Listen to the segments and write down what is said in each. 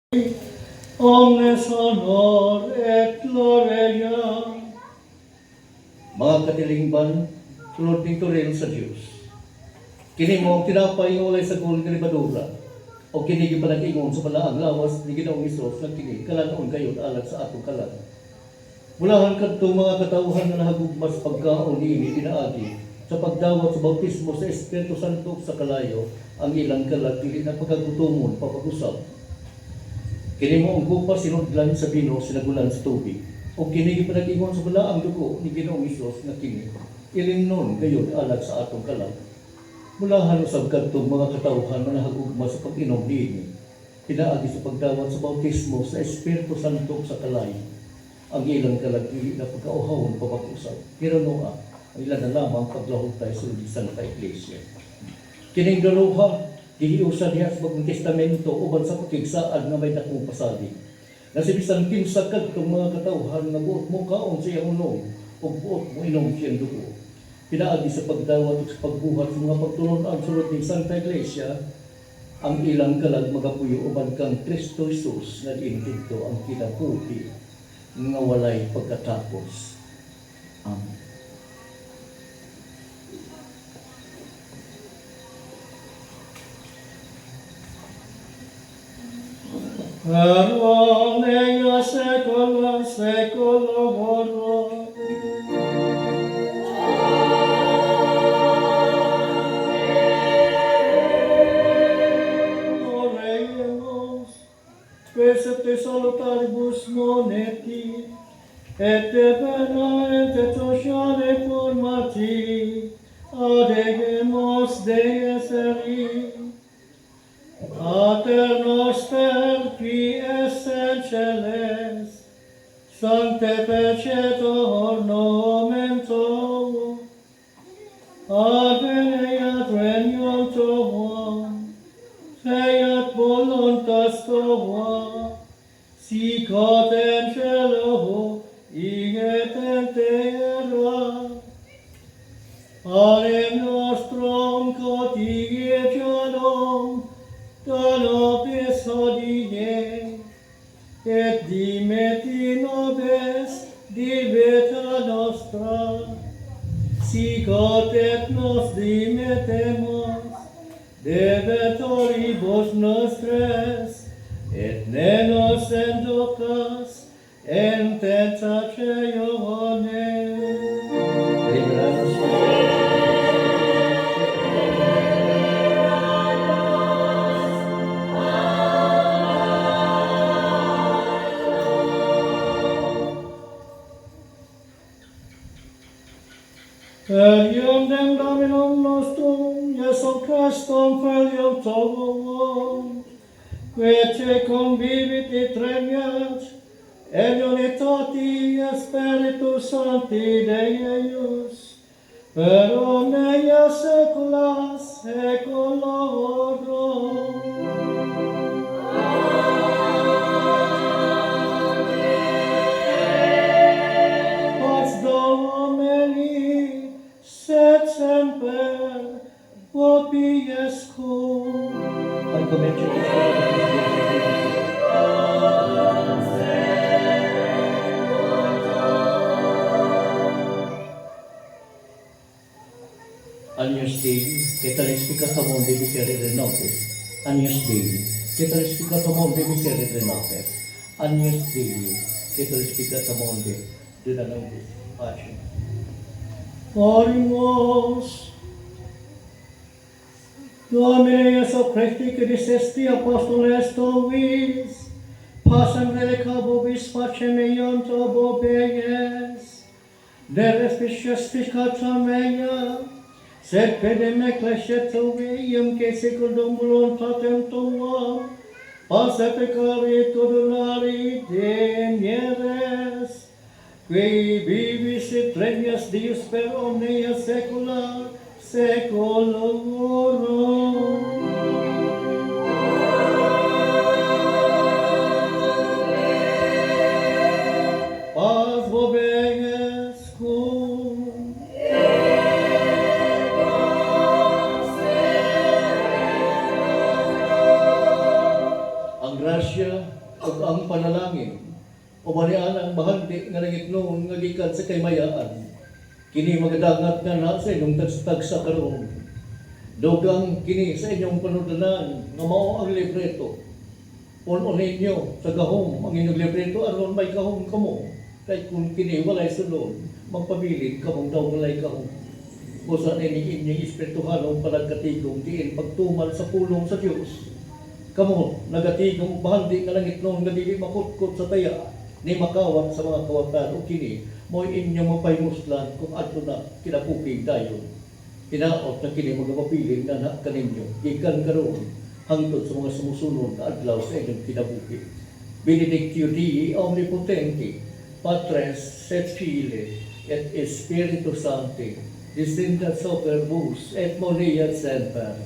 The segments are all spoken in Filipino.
omnes honor et gloria. Mga katilingban, sulod dito rin sa Diyos. Kini mo ang tinapay ng walay sa gulong kalibadura, o kini gipanag-ingon sa palaang lawas ni Ginoong Hesus na kini kalanoon kayo alat sa atong kalan. Mulahan kadtong mga katauhan na nahagugmas pagkaon niini pinaagi sa pagdawat sa bautismo sa Espiritu Santo sa kalayo, ang ilang kalat dili na pagkagutumon papag-usab. Kini mo ang gupa sinudlan sa bino sinagulan sa tubig. O kini gipanag-ingon sa balaang dugo ni Ginoong Hesus na kini ilimnon kayo alat sa atong kalan. Mulahan usab kadtong mga katauhan na nahagugmas sa pag-inom niini pinaagi sa pagdawat sa bautismo sa Espiritu Santo sa kalayo, ang ilang kalat dili na pagkauhawon papag-usab. Pero noa ang ilan na lamang paglahog tayo sa Santa Iglesia. Kining daluha, gihiusan niya sa Bagong Testamento uban sa pakigsaan nga may dakong pasalig. Na si bisan kinsa kadtong mga katawhan nga buot mo kaon sa iyang unom o buot mo inom siyang dugo. Pinaagi sa pagdawat at sa pagbuhat sa mga pagtulon-an sulod ng Santa Iglesia, ang ilang kalag magapuyo uban kang Kristo Jesus nga diindigdo ang kinabuhi nga walay pagkatapos. Amen. Amen, secula seculorum. Oremus, spes salutaribus moneti, et vena et sociale formati, adegemus Dei seri. Pater noster, qui es in celes, sanctificetur nomen tuum, adveniat regnum tuum, fiat voluntas tua, sicut in cielo, et in terra. Panem nostrum quotidianum da nobis hodie, et dimetti nobis debita nostra, sicut et nos dimettemus debetoribus nostres, et ne nos inducas in tentatione. Libranos Filium dem Dominum nostrum, Iesum Christum, Filium tuum, quae convivit et regnat, in unitati Spiritus Sancti Dei eius, per omnia saecula saeculorum. Pars Domini, sed semper vobiscum. pagkomentyo Agnus Dei, che telespicatorum de miserere nobis. Agnus Dei, che telespicatorum de miserere nobis. Agnus Dei, che telespicatorum de nobis. Pace. Orimus, Domine Iesu Christi, que dicesti apostoles tuis, passam relica vobis pacem eiam tuo beges, ne respices ficata mea, sed pedem ecclesia tuium, que secundum voluntatem tua, pacificari et cordonari denieres, qui vivis et regnas Deus per omnia saecula saeculorum. Paz vobiscum. Ang grasya ug ang panalangin o manian ang bahandi nga nangitnoon nga gikan sa kaymayaan. Kini magadangat nga na sa inyong tagsa karon. Dugang kini sa inyong panudlanan nga mao ang libreto. Punon ninyo sa gahom ang inyong libreto aron may gahom kamo. Kay kung kini walay sulod, magpabilin kamong daw walay gahom. Busa nini inyong espirituhalong panagkatigong diin pagtumal sa pulong sa Dios. Kamo nagatigong bahandi nga langit noon nga dili makutkot sa taya ni makawat sa mga kawatan o kini mo'y inyong mapahimuslan kung ato na kinapupig dayon. Tinaot na kini magapapiling na anak kaninyo, gikan karon hangtod sa mga sumusunod na adlaw sa inyong kinapupig. Benedictio Dei Omnipotenti, Patres et Filii et Spiritus Sancti, descendat super vos et moriat semper.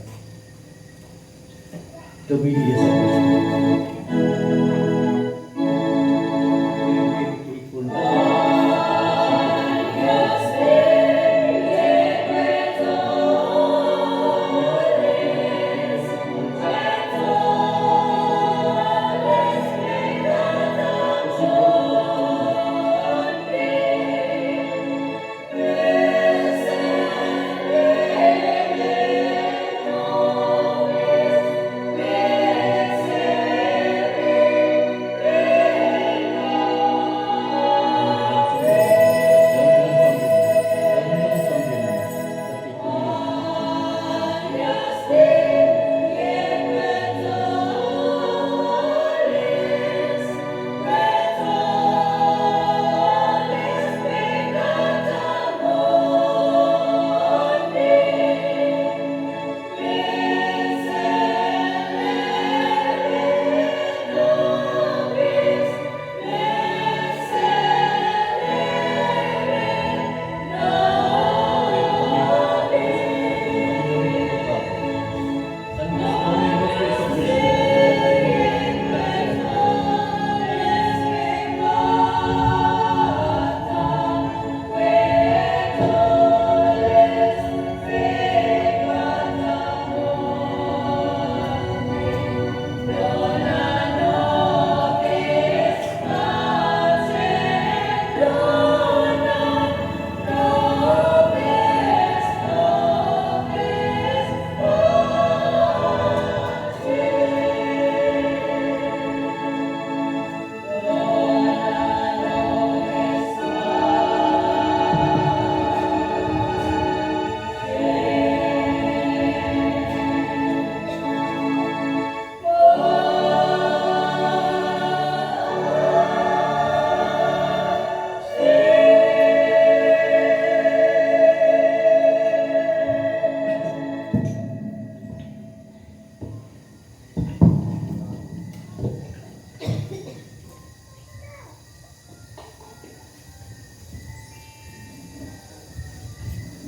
Domini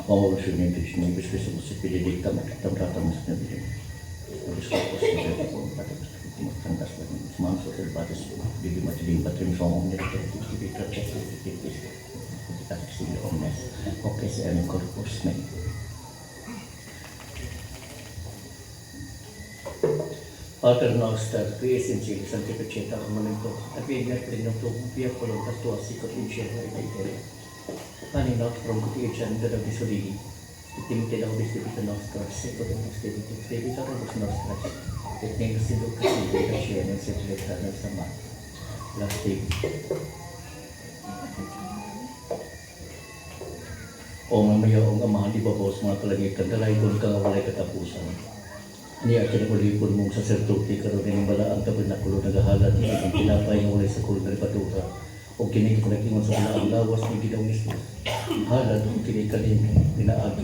Paolo Sunientes, non bisogna si benedicta, ma tentata ma si benedicta. Risposto si vede con la ultima fantastica, smanso del bates, di mattina, patrim sono nel tempo di processo di questo. Di taxi omnes, ok se è in corpus mei. Pater noster, qui essenziali, santificata, armamento, avviene per il nostro piccolo tua sicut in cielo e dai te. Ani nostrum quotidianum da nobis hodie, et dimite da nobis debita nostra, seculum debita nobis nostra, et ne nos inducas in tentationem, sed lecta nos a male. Lastim. O mamaya o amahan di babos mga kalangitan, dalay kung kang walay katapusan. Niya kinagulipon mong saserdote karon ng balaan tabernakulo nagahalat ni ang tinapay ng walay sa kulong ng Badura. O kini kinagkingon sa ang lawas ni Ginoong Hesus. Halat o kini kanin pinaagi